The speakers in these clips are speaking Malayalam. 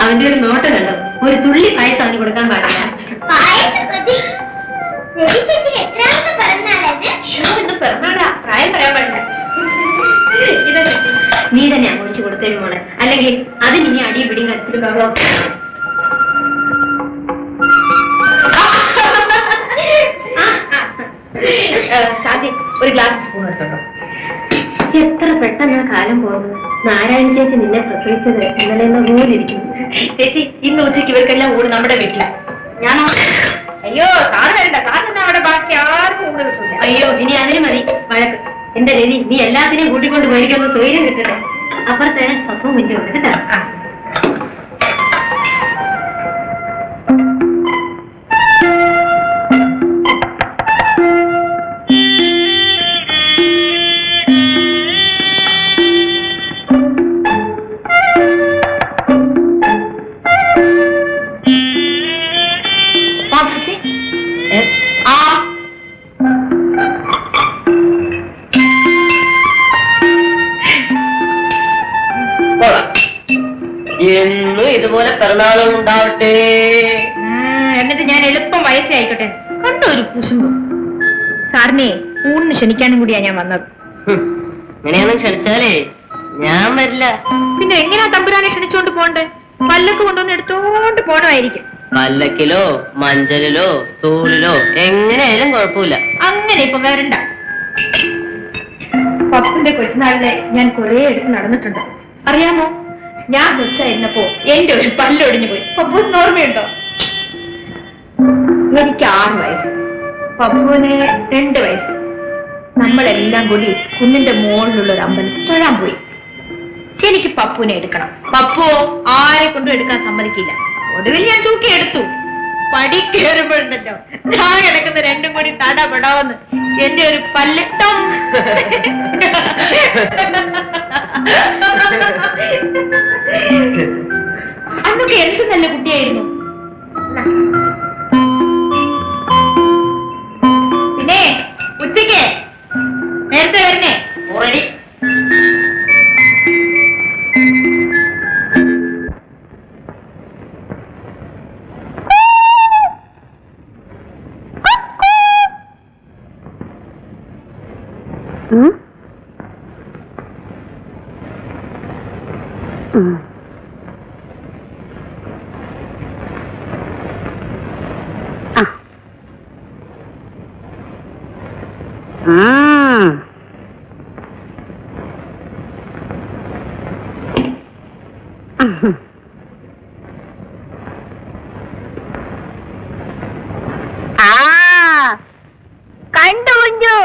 അവന്റെ ഒരു നോട്ടം കണ്ടോ? ഒരു തുള്ളി പായസം അവന് കൊടുക്കാൻ പാടില്ല. പിറന്നാളാ, പ്രായം പറയാൻ പാടില്ല. നീ തന്നെ അങ്ങോട്ട് കൊടുത്തേരും മോളെ, അല്ലെങ്കിൽ അതിനി അടിയും പിടിയും കരച്ചിലും ബഹളവും. ശാന്തി, ഒരു ഗ്ലാസ് സ്പൂൺ എടുത്തോട്ടോ. എത്ര പെട്ടെന്ന് കാലം പോകുന്നു. നാരായണ ചേച്ചി നിന്നെ പ്രസവിച്ചത് ഇന്നലെ പോലെ ഇരിക്കുന്നു. ചേച്ചി, ഇന്ന് ഉച്ചയ്ക്ക് ഇവർക്കെല്ലാം ഊണ് നമ്മുടെ വീട്ടിലാണ്. ഞാനോ? അയ്യോ, സാറ് വരണ്ട. സാറിന് അവിടെ ബാക്കി ആർക്കും ഊണ് കിട്ടില്ല. അയ്യോ, ഇനി അതിന് മതി വഴക്ക്. എന്റെ രവി, നീ എല്ലാത്തിനെയും കൂട്ടിക്കൊണ്ട് മേടിക്കുന്ന സ്വൈര്യം കിട്ടട്ടെ. അപ്പുറത്തെ സ്വന്തം മുന്നേ ഉണ്ട് കേട്ടോ. എന്നും ഇതുപോലെ പിറന്നാളുകൾ ഉണ്ടാവട്ടെ. എന്നിട്ട് ഞാൻ എളുപ്പം വയസ്സായിക്കോട്ടെ. കണ്ടോ ഒരു കുശുമ്പ്. സാറിനെ ഊണിന് ക്ഷണിക്കാനും കൂടിയാ ഞാൻ വന്നത്. ഇങ്ങനെയൊന്നും ക്ഷണിച്ചാലേ ഞാൻ വരില്ല. പിന്നെ എങ്ങനെയാ തമ്പുരാനെ ക്ഷണിച്ചോണ്ട് പോണ്ടേ? പല്ലക്ക് കൊണ്ടുവന്ന് എടുത്തോണ്ട് പോണമായിരിക്കും. പല്ലക്കിലോ മഞ്ചലിലോ തൂളിലോ എങ്ങനെയായാലും കുഴപ്പമില്ല. അങ്ങനെ ഇപ്പൊ വരണ്ട. പപ്പന്റെ കൊച്ചുനാളിലെ ഞാൻ കുറെ എടുത്ത് നടന്നിട്ടുണ്ട്. അറിയാമോ, ഞാൻ കൊച്ചായിരുന്നപ്പോ എന്റെ ഒരു പല്ലൊടിഞ്ഞു പോയി. പപ്പൂസിന് ഓർമ്മയുണ്ടോ? എനിക്ക് 6 വയസ്സ്, പപ്പുവിന് 2 വയസ്സ്. നമ്മളെല്ലാം കൂടി കുന്നിന്റെ മുകളിലുള്ള ഒരു അമ്പലത്തിൽ തൊഴാൻ പോയി. എനിക്ക് പപ്പുവിനെ എടുക്കണം. പപ്പുവോ ആരെ കൊണ്ടും എടുക്കാൻ സമ്മതിക്കില്ല. ഒടുവിൽ ഞാൻ തൂക്കി എടുത്തു. പടി കയറുമ്പോഴുണ്ടല്ലോ ഞാൻ കിടക്കുന്ന 2ഉം കൂടി തടപെടാവെന്ന് എന്റെ ഒരു പല്ലിട്ടം. അന്നൊക്കെ എന്ത് നല്ല കുട്ടിയായിരുന്നു. പിന്നെ ഉച്ചയ്ക്ക് നേരത്തെ വരണേ. ഓൾറെഡി കണ്ടു കുഞ്ചു,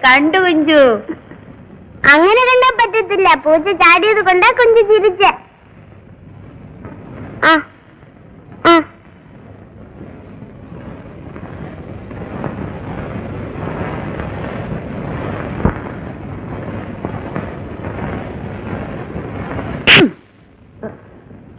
കണ്ടു കുഞ്ചു. അങ്ങനെ കണ്ടാ പറ്റത്തില്ല. പൂച്ച ചാടിയത് കൊണ്ടാ കുഞ്ചു ചിരിച്ച.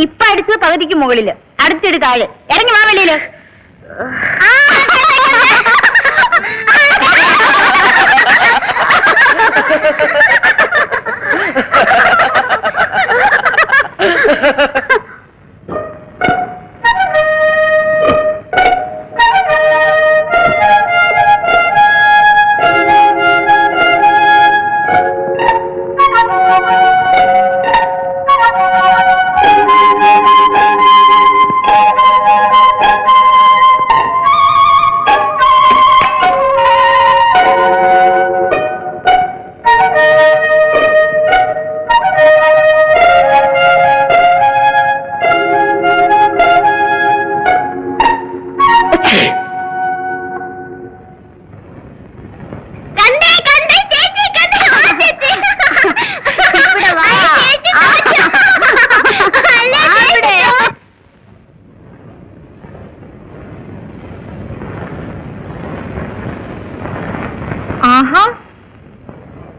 ഇപ്പൊ അടിച്ചത് പകുതിക്ക് മുകളില്, അടുത്തിട് താഴെ. ഇറങ്ങി വാ വെളിയില്.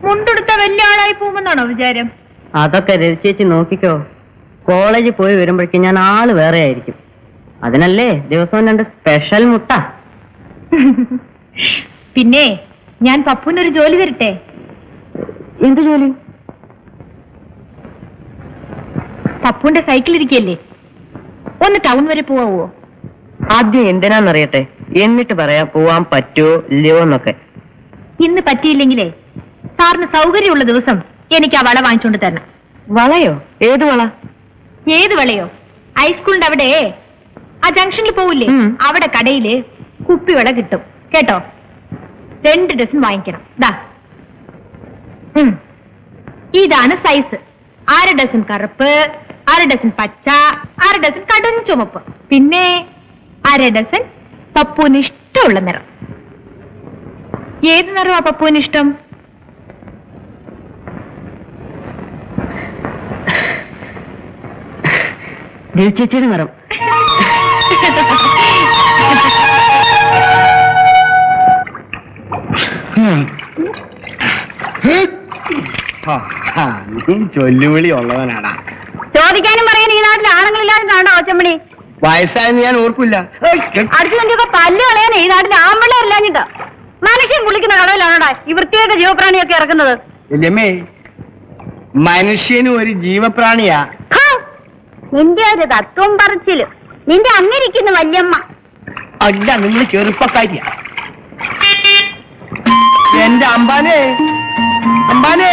മുണ്ടെടുത്ത വലിയ ആളായി പോകുമെന്നാണോ വിചാരം? അതൊക്കെ രചിച്ചേച്ചി നോക്കിക്കോ. കോളേജിൽ പോയി വരുമ്പോഴേക്കും ഞാൻ ആള് വേറെ ആയിരിക്കും. അതിനല്ലേ ദിവസവും 2 സ്പെഷ്യൽ മുട്ട. പിന്നെ ഞാൻ പപ്പുവിനൊരു ജോലി തരട്ടെ? എന്ത് ജോലി? പപ്പുന്റെ സൈക്കിൾ ഇരിക്കല്ലേ, ഒന്ന് ടൗൺ വരെ പോവാവോ? ആദ്യം എന്തിനാന്നറിയട്ടെ, എന്നിട്ട് പറയാം പോവാൻ പറ്റുമോ ഇല്ലയോ എന്നൊക്കെ. ഇന്ന് പറ്റിയില്ലെങ്കിലേ സാറിന് സൗകര്യമുള്ള ദിവസം എനിക്ക് ആ വള വാങ്ങിച്ചോണ്ട് തരണം. വളയോ? ഏത് വള? ഏത് വളയോ? ഹൈസ്കൂളിന്റെ അവിടെ ആ ജംഗ്ഷനിൽ പോവില്ലേ, അവിടെ കടയില് കുപ്പിവള കിട്ടും കേട്ടോ. 2 ഡസൻ വാങ്ങിക്കണം. ദാ ഇതാണ് സൈസ്. 1/2 ഡസൻ കറുപ്പ്, 1/2 ഡസൻ പച്ച, 1/2 ഡസൻ കടും ചുമപ്പ്, പിന്നെ 1/2 ഡസൻ പപ്പുവിന് ഇഷ്ടമുള്ള നിറം. ഏത് നിറമാ പപ്പുവിന് ഇഷ്ടം? ചേച്ചിയുടെ നിറം. നീ ചൊല്ലുവിളി ഉള്ളവനാടാ. ചോദിക്കാനും പറയാൻ ഈ നാട്ടിൽ ആണുങ്ങളില്ലാതാണോ ഒച്ചമണി? വയസ്സായെന്ന് ഞാൻ ഓർക്കില്ല. അടുത്ത് കണ്ടിയൊക്കെ പല്ല് കളയാൻ ഈ നാട്ടിൽ ആമ്പിള്ളേരില്ലാഞ്ഞിട്ടോ. മനുഷ്യൻ കുളിക്കുന്ന കടവിലാണോടാ ഈ വൃത്തിയായിട്ട് ജീവപ്രാണിയൊക്കെ ഇറക്കുന്നത്? വല്യമ്മേ, മനുഷ്യനും ഒരു ജീവപ്രാണിയാ. നിന്റെ ഒരു തത്വം പറച്ചില്. നിന്റെ അങ്ങിരിക്കുന്നു വല്യമ്മ. അല്ല, നിങ്ങൾ ചെറുപ്പക്കാരിയാ. എന്റെ അമ്പാനെ, അമ്പാനെ,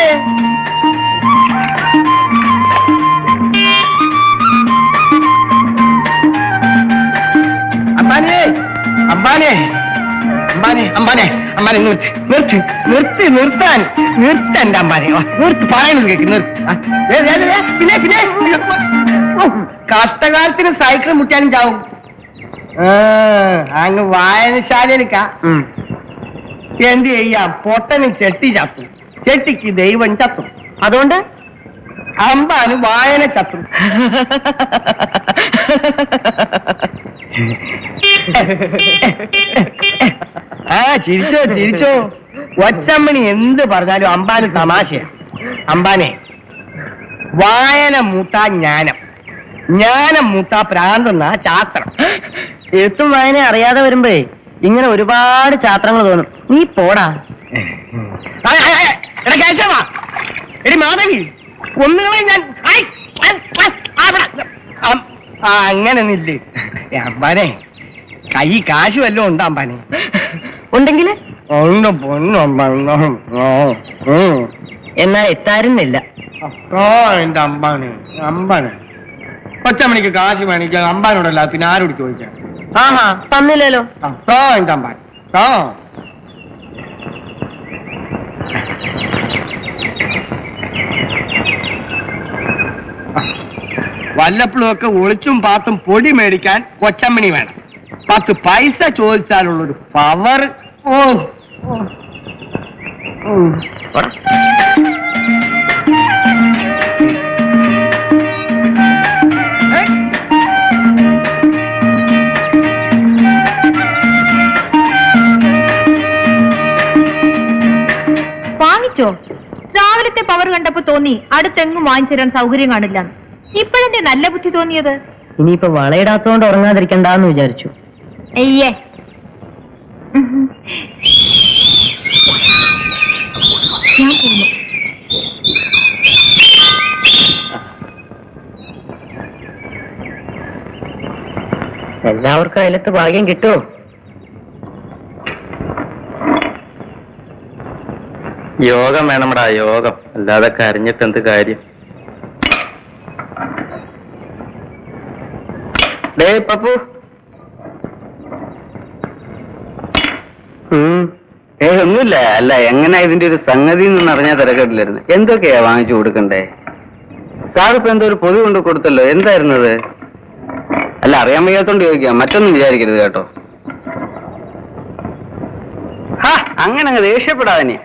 അമ്പാനെ, അമ്പാനെ, അമ്പാനെ, അമ്പാനെ, അമ്പാനെ, നിർത്താൻ എന്റെ അമ്പാനെ, നിർത്ത്, പറയുന്നത് കേക്ക്, പിന്നെ പിന്നെ കഷ്ടകാലത്തിന് സൈക്കിൾ മുട്ടാനും ചാവും. അങ്ങ് വായനശാലയിലേക്കാ. എന്ത് ചെയ്യാം, പൊട്ടന് ചെട്ടി ചത്തും, ചെട്ടിക്ക് ദൈവം ചത്തും, അതുകൊണ്ട് അമ്പാന് വായന ചത്തും. ആ ചിരിച്ചോ ചിരിച്ചോ. ഒച്ചമ്മണി എന്ത് പറഞ്ഞാലും അമ്പാന് തമാശയാ. അമ്പാനെ, വായന മൂത്താ ജ്ഞാനം, ജ്ഞാനം മൂത്താ പ്രാന്തെന്നാ ശാസ്ത്രം. എഴുത്തും വായന അറിയാതെ വരുമ്പോഴേ ഇങ്ങനെ ഒരുപാട് ചാത്രങ്ങൾ തോന്നും. നീ പോടാ. എടി മാധവി, ഒന്നുകളെ ഞാൻ അങ്ങനെ നില്ലേ. അമ്പാനെ, കൈ കാശ് വല്ലതും ഉണ്ടോ അമ്പാനെ? ഉണ്ടെങ്കിൽ ഉണ്ട് പൊന്നമ്പാ. എന്നാ എത്താരുന്നില്ല. എന്റെ അമ്പാനെ, അമ്പാനെ, കൊച്ചമ്മണിക്ക് കാശ് മേടിക്കാൻ അമ്പാനോടല്ല, പിന്നെ ആരോട് ചോദിക്കാം? ആഹാ, തന്നില്ലല്ലോ. എന്റെ അമ്പാൻ വല്ലപ്പോഴും ഒക്കെ ഒളിച്ചും പാത്തും പൊടി മേടിക്കാൻ കൊച്ചമ്മണി വേണം. 10 പൈസ ചോദിച്ചാലുള്ളൊരു പവർ. ഓ വാങ്ങിച്ചോ? രാവിലത്തെ പവർ കണ്ടപ്പോ തോന്നി അടുത്തെങ്ങും വാങ്ങിച്ചു തരാൻ സൗകര്യം കാണില്ല. ഇപ്പോഴെന്തേ നല്ല ബുദ്ധി തോന്നിയത്? ഇനിയിപ്പോ വളയിടാത്തോണ്ട് ഉറങ്ങാതിരിക്കണ്ടെന്ന് വിചാരിച്ചു. അയ്യേ, ഞാൻ പോകുന്നു. എല്ലാവർക്കും അതിലത്ത് ഭാഗ്യം കിട്ടുമോ? യോഗം വേണമടാ, യോഗം. അല്ലാതെ കരഞ്ഞിട്ട് എന്ത് കാര്യം? ഡേ പപ്പു. ഒന്നുമില്ല. അല്ല, എങ്ങനെ ഇതിന്റെ ഒരു സംഗതി എന്ന് അറിഞ്ഞാൽ തിരക്കില്ലായിരുന്നു. എന്തൊക്കെയാ വാങ്ങിച്ചു കൊടുക്കണ്ടേ? സാറിപ്പോ എന്തോ ഒരു പൊതി കൊണ്ട് കൊടുത്തല്ലോ, എന്തായിരുന്നത്? അല്ല, അറിയാൻ വയ്യാത്തോണ്ട് ചോദിക്കാം, മറ്റൊന്നും വിചാരിക്കരുത് കേട്ടോ. അങ്ങനെ അങ്ങ് ദേഷ്യപ്പെടാതെ.